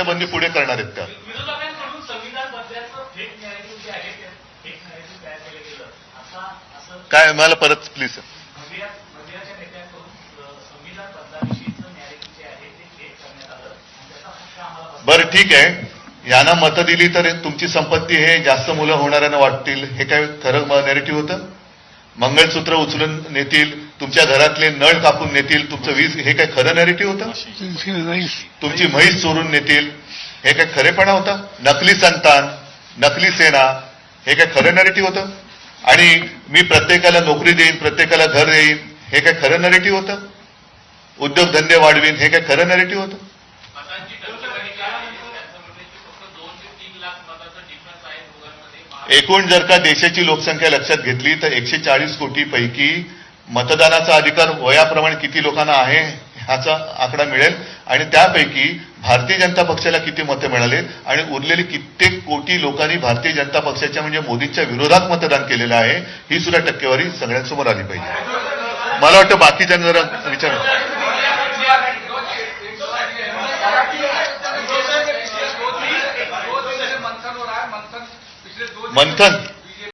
मद्यबंदी पुढे करणार आहेत का? विरोधकांकडून संविधान बदलाचं फेक नॅरेटिव्ह जे आहे ते फेक नॅरेटिव्ह तयार केलं गेलं असं काय मला परत प्लीज. मदिराच्या नेत्यांकडून संविधान बदलाविषयीचं नॅरेटिव्ह जे आहे ते फेक करण्यात आलं आणि त्याचा फटका आम्हाला. बरं ठीक आहे, यांना मतं दिली तर तुमची संपत्ती हे जास्त मुलं होणाऱ्यांना वाटतील, हे काय खरं नॅरेटिव्ह होतं? मंगळसूत्र उचलून नेतील, तुमच्या घरातले नळ कापून नेतील, तुमचं वीज, हे काय खरं नॅरेटिव्ह होतं? तुमची म्हैस चोरून नेतील, हे काय खरेपणा होता? नकली संतान, नकली सेना, हे काय खरं नॅरेटिव्ह होतं? आणि मी प्रत्येकाला नोकरी देईन, प्रत्येकाला घर देईन, हे काय खरं नॅरेटिव्ह होतं? उद्योगधंदे वाढवीन, हे काय खरं नॅरेटिव्ह होतं? एकूण जर का देशाची लोकसंख्या लक्षात घेतली तर 140 कोटी पैकी मतदानाचा अधिकार वयाप्रमाणे किती लोकांना आहे ह्याचा आकडा मिळेल आणि त्यापैकी भारतीय जनता पक्षाला किती मतं मिळाले आणि उरलेली कित्येक कोटी लोकांनी भारतीय जनता पक्षाच्या म्हणजे मोदींच्या विरोधात मतदान केलेलं आहे, ही सुद्धा टक्केवारी सगळ्यांसमोर आली पाहिजे. मला वाटतं बाकीच्यांना जरा विचार. मंथन